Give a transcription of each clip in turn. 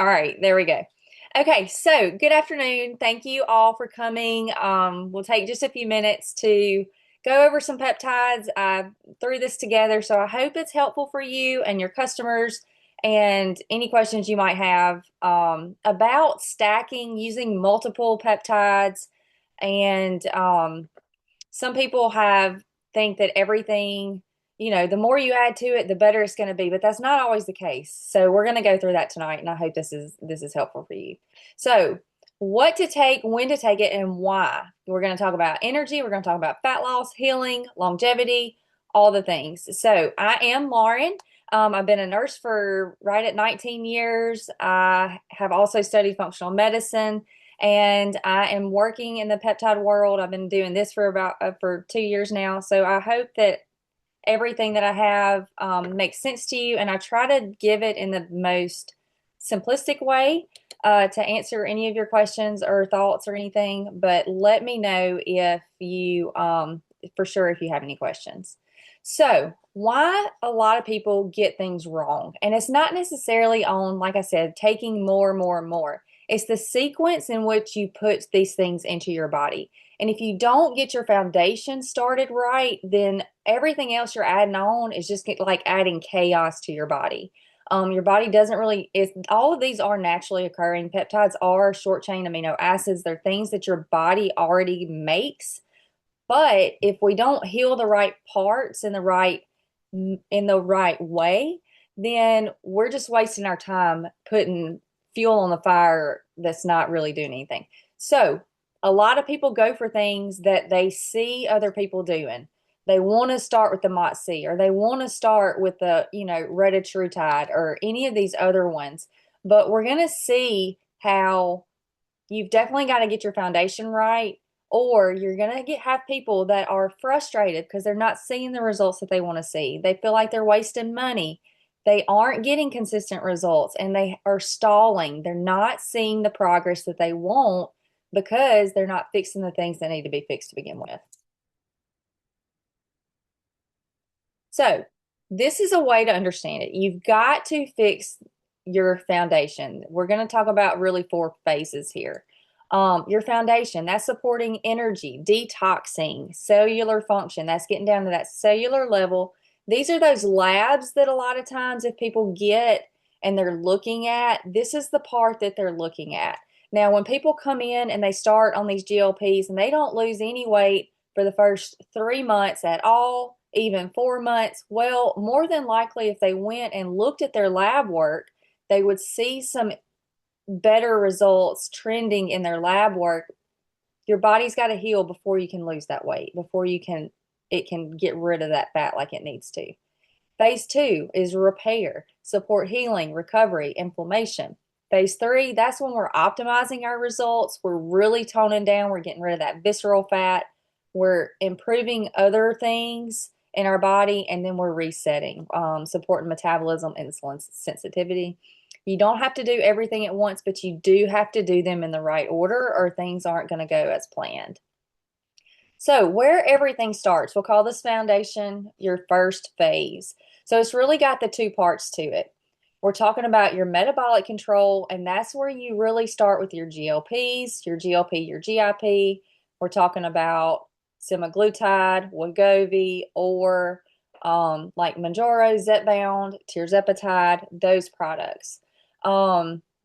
All right, there we go. Okay, so good afternoon. Thank you all for coming. We'll take just a few minutes to go over some peptides. I threw this together, so I hope it's helpful for you and your customers and any questions you might have about stacking using multiple peptides. And some people have think that everything, the more you add to it, the better it's going to be, but that's not always the case. So we're going to go through that tonight, and I hope this is helpful for you. So, what to take, when to take it, and why. We're going to talk about energy, we're going to talk about fat loss, healing, longevity, all the things. So, I am Lauren. I've been a nurse for right at 19 years. I have also studied functional medicine, and I am working in the peptide world. I've been doing this for about for 2 years now. So I hope that everything that I have makes sense to you, and I try to give it in the most simplistic way to answer any of your questions or thoughts or anything. But let me know if you, for sure, if you have any questions. So, why a lot of people get things wrong, and it's not necessarily on, like I said, taking more, more, more. It's the sequence in which you put these things into your body. And if you don't get your foundation started right, then everything else you're adding on is just like adding chaos to your body. Your body doesn't really, all of these are naturally occurring. Peptides are short chain amino acids. They're things that your body already makes. But if we don't heal the right parts in the right way, then we're just wasting our time putting fuel on the fire that's not really doing anything. So, a lot of people go for things that they see other people doing. They want to start with the MOTS-c, or they want to start with the, retatrutide, or any of these other ones. But we're going to see how you've definitely got to get your foundation right, or you're going to have people that are frustrated because they're not seeing the results that they want to see. They feel like they're wasting money. They aren't getting consistent results, and they are stalling. They're not seeing the progress that they want because they're not fixing the things that need to be fixed to begin with. So, this is a way to understand it. You've got to fix your foundation. We're going to talk about really 4 phases here. Your foundation, that's supporting energy, detoxing, cellular function. That's getting down to that cellular level. These are those labs that a lot of times if people get and they're looking at, this is the part that they're looking at. Now, when people come in and they start on these GLPs and they don't lose any weight for the first 3 months at all, even 4 months, well, more than likely, if they went and looked at their lab work, they would see some better results trending in their lab work. Your body's got to heal before you can lose that weight, before it can get rid of that fat like it needs to. Phase 2 is repair, support healing, recovery, inflammation. Phase 3, that's when we're optimizing our results. We're really toning down. We're getting rid of that visceral fat. We're improving other things in our body, and then we're resetting, supporting metabolism, insulin sensitivity. You don't have to do everything at once, but you do have to do them in the right order, or things aren't going to go as planned. So, where everything starts, we'll call this foundation your first phase. So, it's really got the 2 parts to it. We're talking about your metabolic control, and that's where you really start with your GLPs, your GLP, your GIP. We're talking about semaglutide, Wegovy, or like Mounjaro, Zepbound, tirzepatide, those products.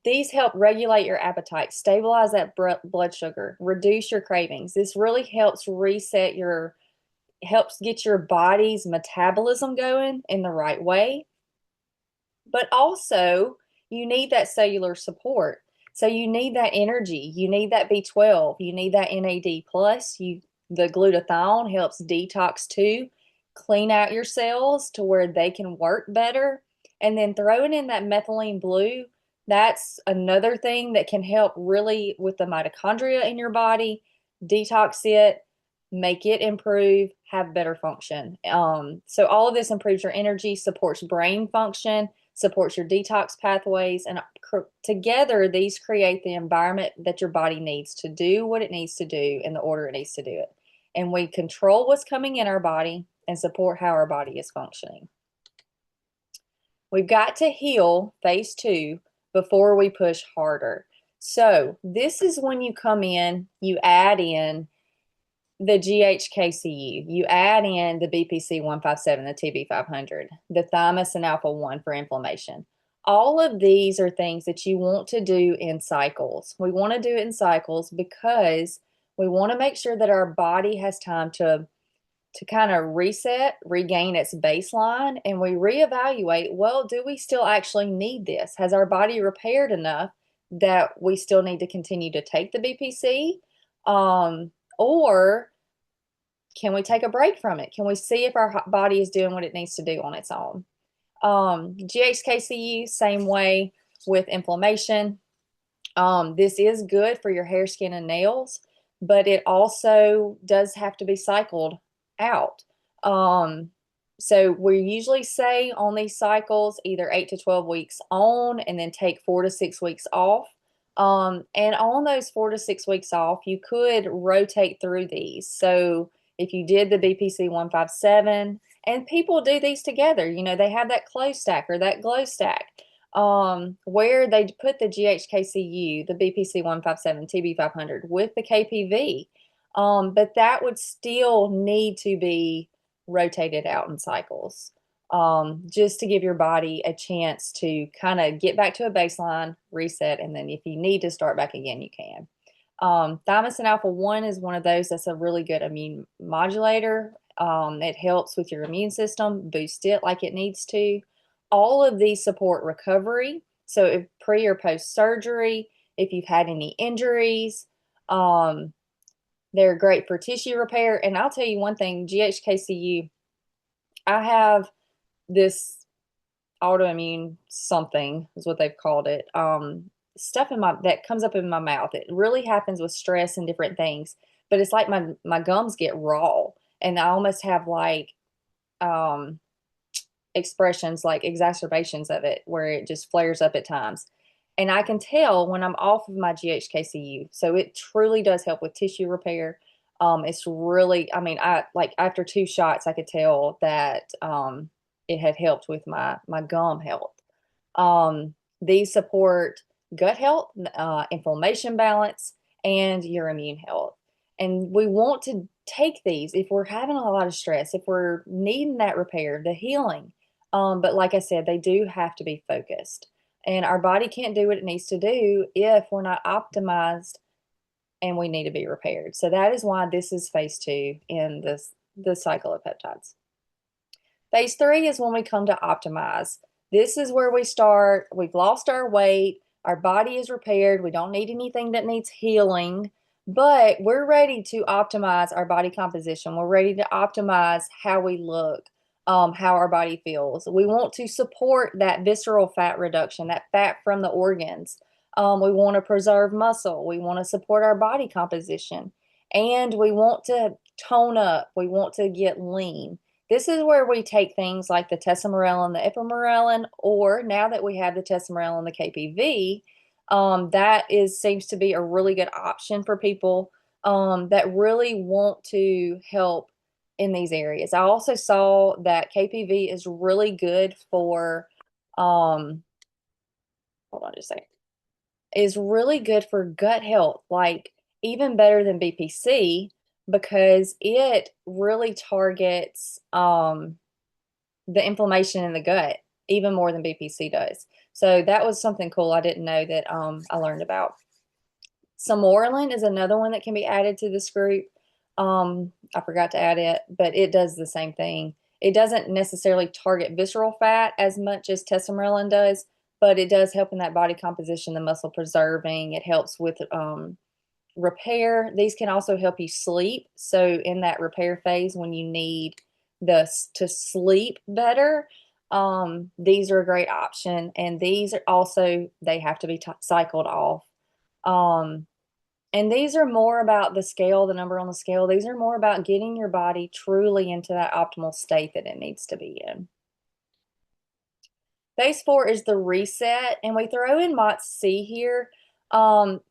These help regulate your appetite, stabilize that blood sugar, reduce your cravings. This really helps helps get your body's metabolism going in the right way. But also, you need that cellular support. So you need that energy. You need that B12. You need that NAD plus. The glutathione helps detox too, clean out your cells to where they can work better. And then throwing in that methylene blue, that's another thing that can help really with the mitochondria in your body, detox it, make it improve, have better function. So all of this improves your energy, supports brain function, supports your detox pathways, and together these create the environment that your body needs to do what it needs to do in the order it needs to do it. And we control what's coming in our body and support how our body is functioning. We've got to heal phase 2 before we push harder. So this is when you come in, you add in the GHKCU, you add in the BPC 157, the TB 500, the thymosin alpha 1 for inflammation. All of these are things that you want to do in cycles. We want to do it in cycles because we want to make sure that our body has time to kind of reset, regain its baseline, and we reevaluate, well, do we still actually need this? Has our body repaired enough that we still need to continue to take the BPC? Or can we take a break from it? Can we see if our body is doing what it needs to do on its own? GHKCU, same way with inflammation. This is good for your hair, skin, and nails, but it also does have to be cycled out. So we usually say on these cycles, either 8 to 12 weeks on and then take 4 to 6 weeks off. And on those 4 to 6 weeks off, you could rotate through these. So if you did the BPC 157, and people do these together, you know, they have that close stack or that glow stack, where they put the GHKCU, the BPC 157, TB 500 with the KPV. But that would still need to be rotated out in cycles, just to give your body a chance to kind of get back to a baseline, reset, and then if you need to start back again, you can. Thymosin alpha 1 is one of those that's a really good immune modulator. It helps with your immune system, boost it like it needs to. All of these support recovery. So if pre or post surgery, if you've had any injuries, they're great for tissue repair. And I'll tell you one thing, GHKCU, I have this autoimmune something is what they've called it. Stuff in my that comes up in my mouth. It really happens with stress and different things, but it's like my gums get raw and I almost have like expressions like exacerbations of it where it just flares up at times. And I can tell when I'm off of my GHKCU. So it truly does help with tissue repair. It's really, I mean, I like after 2 shots, I could tell that it had helped with my gum health. These support gut health, inflammation balance, and your immune health. And we want to take these if we're having a lot of stress, if we're needing that repair, the healing. But like I said, they do have to be focused. And our body can't do what it needs to do if we're not optimized and we need to be repaired. So that is why this is phase 2 in the cycle of peptides. Phase 3 is when we come to optimize. This is where we start. We've lost our weight. Our body is repaired. We don't need anything that needs healing, but we're ready to optimize our body composition. We're ready to optimize how we look, how our body feels. We want to support that visceral fat reduction, that fat from the organs. We want to preserve muscle. We want to support our body composition. And we want to tone up. We want to get lean. This is where we take things like the tesamorelin, the ipamorelin, or now that we have the tesamorelin, the KPV, seems to be a really good option for people that really want to help in these areas. I also saw that KPV is really good for, hold on just a second, is really good for gut health, like even better than BPC because it really targets the inflammation in the gut even more than BPC does. So that was something cool I didn't know that I learned about. Samorelin is another one that can be added to this group. I forgot to add it, but it does the same thing. It doesn't necessarily target visceral fat as much as tesamorelin does, but it does help in that body composition, the muscle preserving. It helps with repair. These can also help you sleep. So in that repair phase, when you need to sleep better, these are a great option. And these are also, they have to be cycled off. And these are more about the scale, the number on the scale. These are more about getting your body truly into that optimal state that it needs to be in. Phase 4 is the reset, and we throw in MOTS-c here.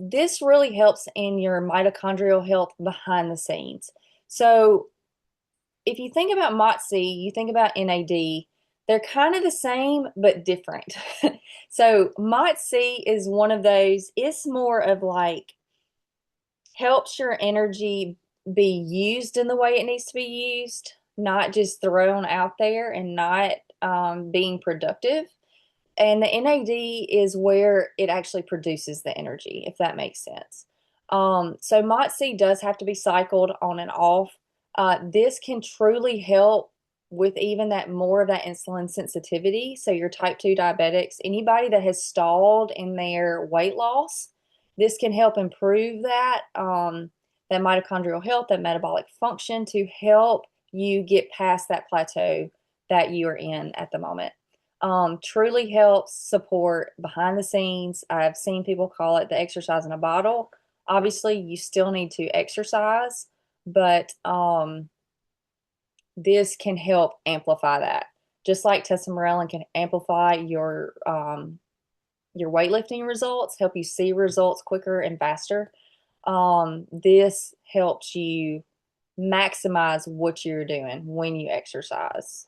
This really helps in your mitochondrial health behind the scenes. So if you think about MOTS-c, you think about NAD. They're kind of the same, but different. So MOTS-c is one of those, it's more of like helps your energy be used in the way it needs to be used, not just thrown out there and not being productive. And the NAD is where it actually produces the energy, if that makes sense. So MOTS-c does have to be cycled on and off. This can truly help with even that more of that insulin sensitivity. So your type 2 diabetics, anybody that has stalled in their weight loss, this can help improve that mitochondrial health, that metabolic function to help you get past that plateau that you are in at the moment. Truly helps support behind the scenes. I've seen people call it the exercise in a bottle. Obviously, you still need to exercise, but this can help amplify that. Just like tesamorelin can amplify your weightlifting results, help you see results quicker and faster. This helps you maximize what you're doing when you exercise.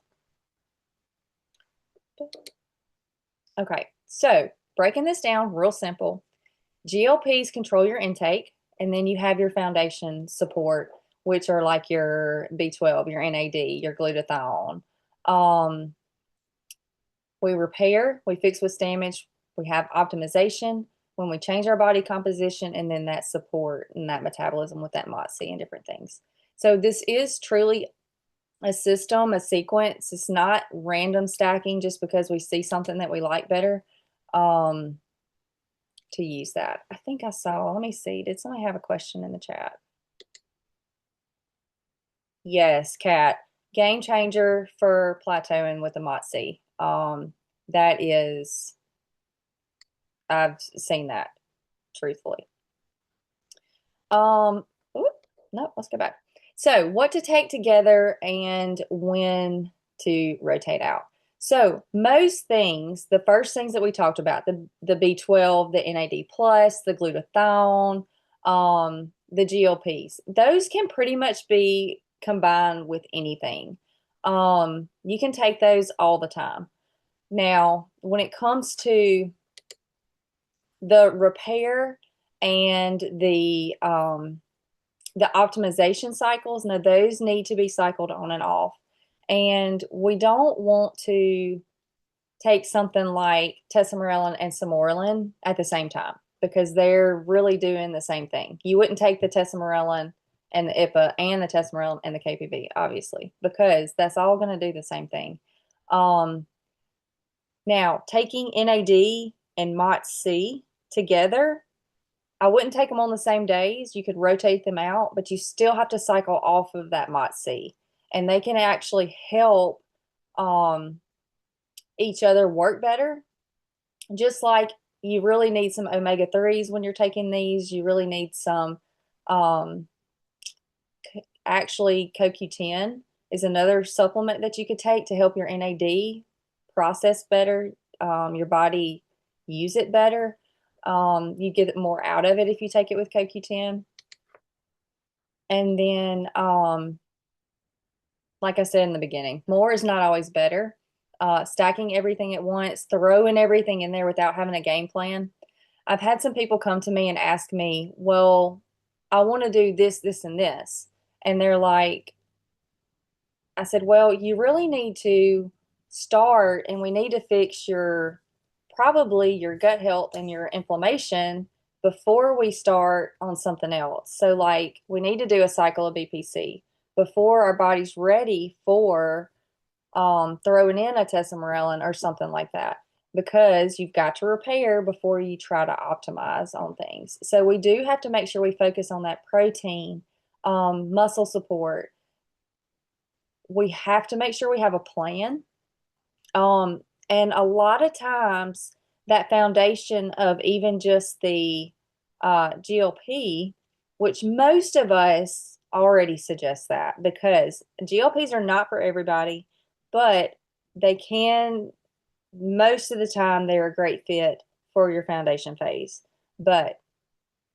Okay, so breaking this down real simple. GLPs control your intake, and then you have your foundation support, which are like your B12, your NAD, your glutathione. We repair, we fix what's damaged, we have optimization when we change our body composition, and then that support and that metabolism with that MOTS-c and different things. So this is truly a system, a sequence. It's not random stacking just because we see something that we like better. To use that. I think I saw, let me see, did somebody have a question in the chat? Yes, Kat, game changer for plateauing with the MOTS-c. That is, I've seen that, truthfully. No, let's go back. So what to take together and when to rotate out. So most things, the first things that we talked about, the B12, the NAD plus, the glutathione, the GLPs, those can pretty much be combined with anything. You can take those all the time. Now, when it comes to the repair and the optimization cycles, now those need to be cycled on and off. And we don't want to take something like tesamorelin and sermorelin at the same time because they're really doing the same thing. You wouldn't take the tesamorelin and the IPA and the tesamorelin and the KPV, obviously, because that's all going to do the same thing. Now, taking NAD and MOTS-c together, I wouldn't take them on the same days. You could rotate them out, but you still have to cycle off of that MOTS-c. And they can actually help each other work better. Just like you really need some omega-3s when you're taking these. You really need some, actually CoQ10 is another supplement that you could take to help your NAD process better, your body use it better. You get more out of it if you take it with CoQ10. And then, like I said in the beginning, more is not always better. Stacking everything at once, throwing everything in there without having a game plan. I've had some people come to me and ask me, well, I want to do this, this, and this. And they're like, I said, well, you really need to start and we need to fix probably your gut health and your inflammation before we start on something else. So like we need to do a cycle of BPC before our body's ready for throwing in a tesamorelin or something like that, because you've got to repair before you try to optimize on things. So we do have to make sure we focus on that protein, muscle support. We have to make sure we have a plan. And a lot of times that foundation of even just the GLP, which most of us already suggest that because GLPs are not for everybody, but they can, most of the time, they're a great fit for your foundation phase. But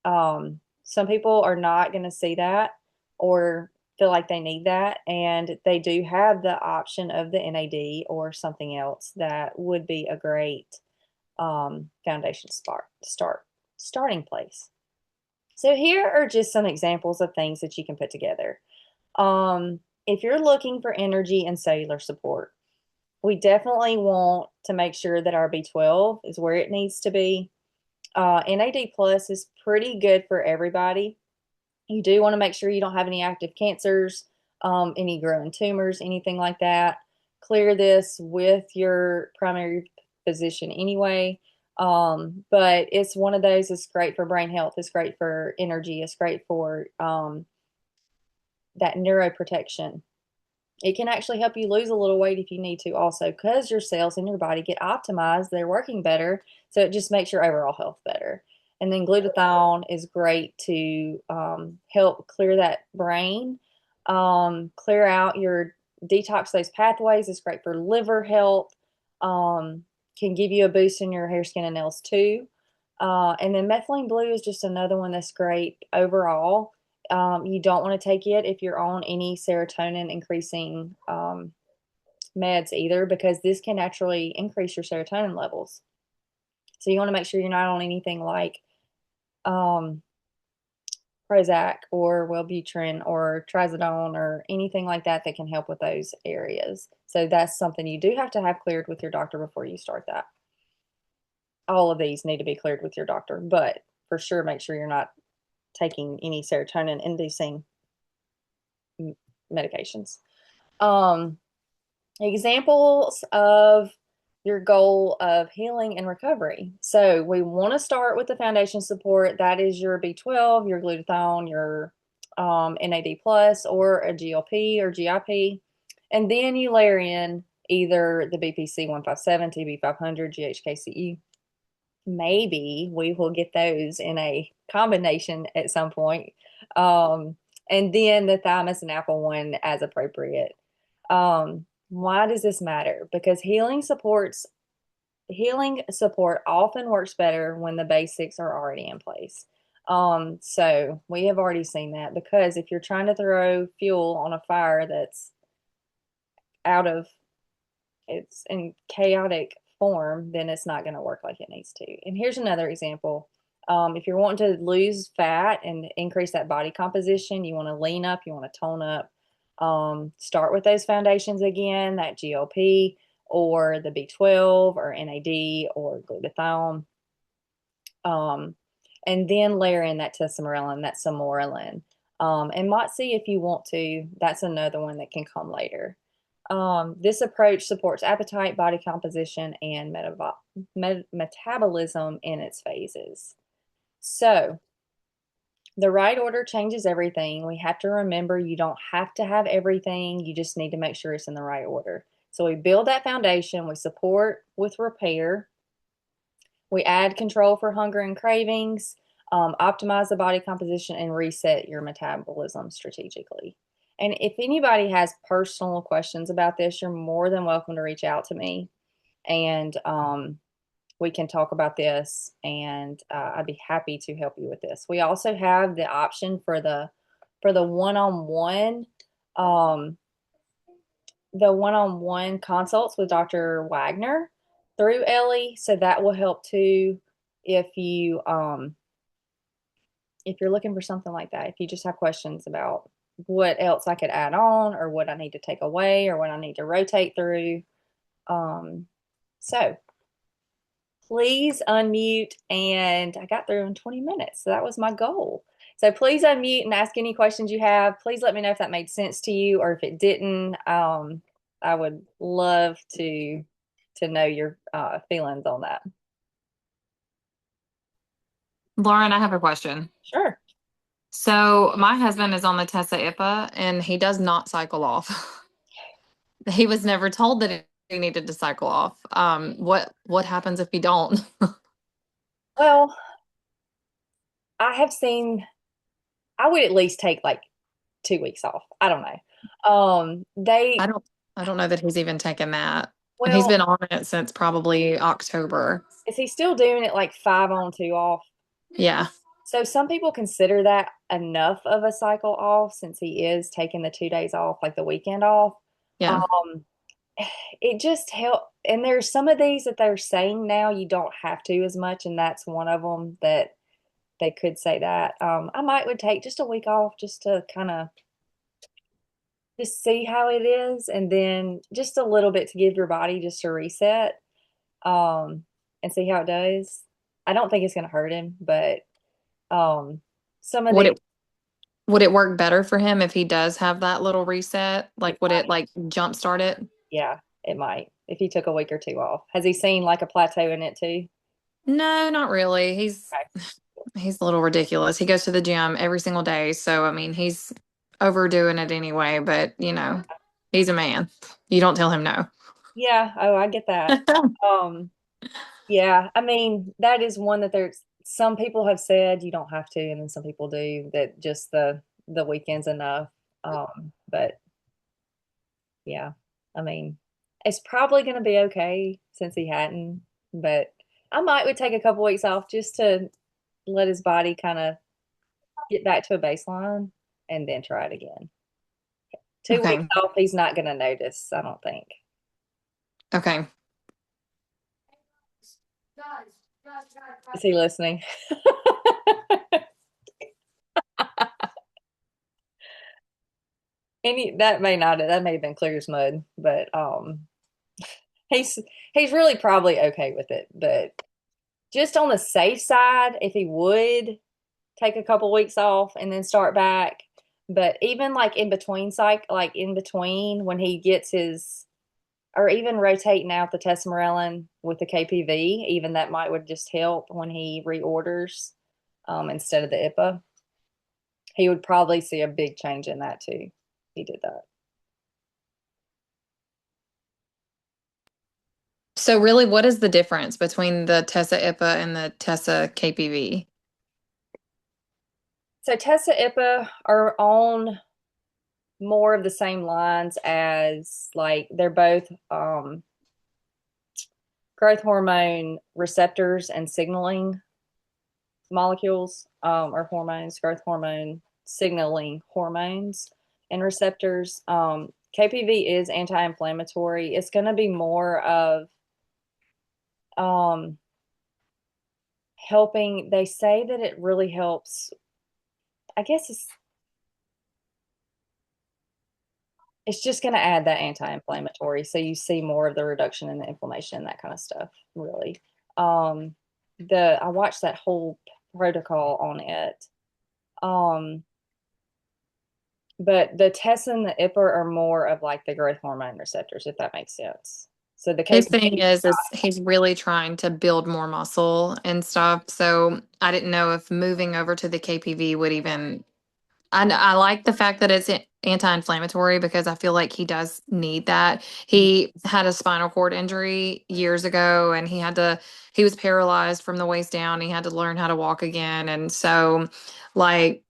some people are not going to see that, or feel like they need that, and they do have the option of the NAD or something else that would be a great foundation starting place. So here are just some examples of things that you can put together. If you're looking for energy and cellular support, we definitely want to make sure that our B12 is where it needs to be. NAD plus is pretty good for everybody. You do want to make sure you don't have any active cancers, any growing tumors, anything like that. Clear this with your primary physician anyway. But it's one of those, it's great for brain health, it's great for energy, it's great for that neuroprotection. It can actually help you lose a little weight if you need to also, because your cells in your body get optimized, they're working better, so it just makes your overall health better. And then glutathione is great to help clear that brain, clear out your detox those pathways. It's great for liver health, can give you a boost in your hair, skin, and nails too. And then methylene blue is just another one that's great overall. You don't want to take it if you're on any serotonin increasing meds either, because this can naturally increase your serotonin levels. So you want to make sure you're not on anything like Prozac or Wellbutrin or Trazodone or anything like that that can help with those areas. So that's something you do have to have cleared with your doctor before you start that. All of these need to be cleared with your doctor, but for sure make sure you're not taking any serotonin inducing medications. Examples of your goal of healing and recovery. So we want to start with the foundation support. That is your B12, your glutathione, your NAD plus, or a GLP or GIP. And then you layer in either the BPC 157, TB 500, GHKCE. Maybe we will get those in a combination at some point. And then the thymus and apple one as appropriate. Why does this matter? Because healing support often works better when the basics are already in place. So we have already seen that, because if you're trying to throw fuel on a fire that's it's in chaotic form, then it's not going to work like it needs to. And here's another example. If you're wanting to lose fat and increase that body composition, you want to lean up, you want to tone up, start with those foundations again, that GLP or the B12 or NAD or glutathione. And then layer in that tesamorelin, that samorelin. And MOTS-c if you want to, that's another one that can come later. This approach supports appetite, body composition, and metabolism in its phases. So the right order changes everything. We have to remember you don't have to have everything. You just need to make sure it's in the right order. So we build that foundation. We support with repair. We add control for hunger and cravings, optimize the body composition, and reset your metabolism strategically. And if anybody has personal questions about this, you're more than welcome to reach out to me, and we can talk about this, and I'd be happy to help you with this. We also have the option for the one-on-one consults with Dr. Wagner through Ellie, so that will help too if you're looking for something like that. If you just have questions about what else I could add on, or what I need to take away, or what I need to rotate through. So please unmute, and I got through in 20 minutes, so that was my goal. So please unmute and ask any questions you have. Please let me know if that made sense to you, or if it didn't. I would love to know your feelings on that. Lauren, I have a question. Sure. So my husband is on the Tesa-IPA and he does not cycle off. He was never told that he needed to cycle off. What happens if he don't? Well, I would at least take like 2 weeks off. I don't know. I don't know that he's even taken that. And he's Well, been on it since probably October. is he still doing it like 5 on, 2 off? Yeah. So some people consider that enough of a cycle off since he is taking the 2 days off, like the weekend off. Yeah. Um, it just help. And there's some of these that they're saying now you don't have to as much, and that's one of them that they could say that. I might would take just a week off just to kind of just see how it is, and then just a little bit to give your body just a reset, um, and see how it does. I don't think it's going to hurt him, but um, some of Would the it would it work better for him if he does have that little reset? Like, would it like jumpstart it? yeah, it might if he took a week or two off. Has he seen like a plateau in it too? No, not really. Okay. He's a little ridiculous. He goes to the gym every single day, so I mean, he's overdoing it anyway, but he's a man. You don't tell him no. Yeah, oh, I get that. Um, yeah, I mean, that is one that there's some people have said you don't have to, and then some people do that just the weekend's enough. But yeah, I mean, it's probably going to be okay since he hadn't, but I might would take a couple weeks off just to let his body kind of get back to a baseline and then try it again. 2 weeks Okay. off, he's not going to notice, I don't think. Okay. Is he listening? Any that may not that may have been clear as mud, but he's he's really probably okay with it. But just on the safe side, if he would take a couple weeks off and then start back, but even like in between like in between when he gets his or even rotating out the tesamorelin with the KPV, even that might would just help when he reorders instead of the IPA. He would probably see a big change in that too. He did that. So really, what is the difference between the Tessa IPA and the Tessa KPV? So Tessa IPA are on more of the same lines as like they're both growth hormone receptors and signaling molecules or hormones, growth hormone signaling hormones and receptors. KPV is anti-inflammatory. It's going to be more of um, helping. They say that it really helps. I guess it's just going to add that anti-inflammatory, so you see more of the reduction in the inflammation and that kind of stuff. Really, the I watched that whole protocol on it. Um, but the Tess and the IPR are more of like the growth hormone receptors, if that makes sense. So the His KPV, thing is he's really trying to build more muscle and stuff. So I didn't know if moving over to the KPV would even. I like the fact that it's anti-inflammatory because I feel like he does need that. He had a spinal cord injury years ago, and he was paralyzed from the waist down. He had to learn how to walk again, and so like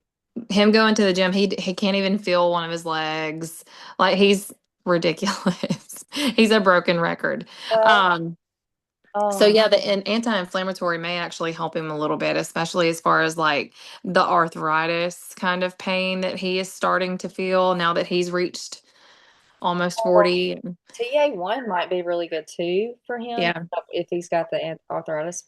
him going to the gym, he can't even feel one of his legs. Like he's ridiculous. He's a broken record. well, Um, so um, yeah, the anti-inflammatory may actually help him a little bit, especially as far as like the arthritis kind of pain that he is starting to feel now that he's reached almost 40. TA1 might be really good too for him Yeah. if he's got the arthritis.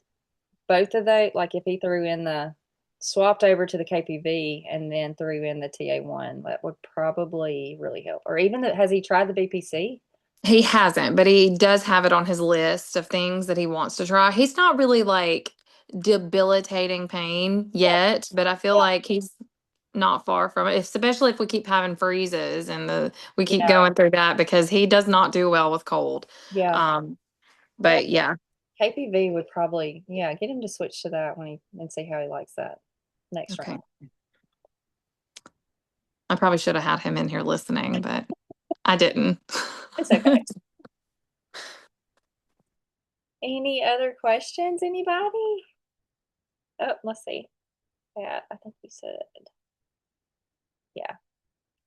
Both of those, like if he threw in the swapped over to the KPV and then threw in the TA1, that would probably really help. Or even has he tried the BPC? He hasn't, but he does have it on his list of things that he wants to try. He's not really like debilitating pain Yeah, yet, but I feel like he's not far from it, especially if we keep having freezes and we keep yeah, going through that because he does not do well with cold. yeah. Um, Yeah, but yeah, KPV would probably, yeah, get him to switch to that when he and see how he likes that next okay. round. I probably should have had him in here listening, but I didn't. It's okay. Any other questions, anybody? Oh, let's see. Kat, I think you said, yeah.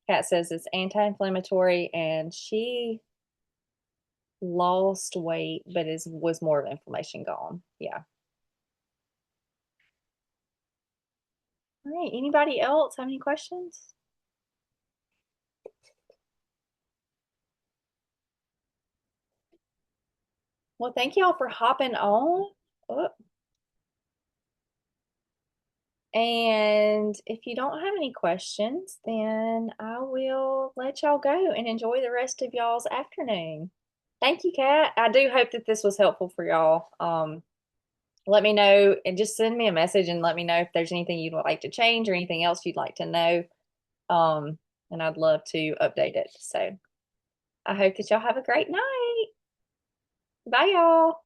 Kat says it's anti-inflammatory and she lost weight, but is was more of inflammation gone. Yeah. All right. Anybody else have any questions? Well, thank y'all for hopping on. Oh, and if you don't have any questions, then I will let y'all go and enjoy the rest of y'all's afternoon. Thank you, Kat. I do hope that this was helpful for y'all. Let me know and just send me a message and let me know if there's anything you'd like to change or anything else you'd like to know. Um, and I'd love to update it. So I hope that y'all have a great night. Bye, y'all.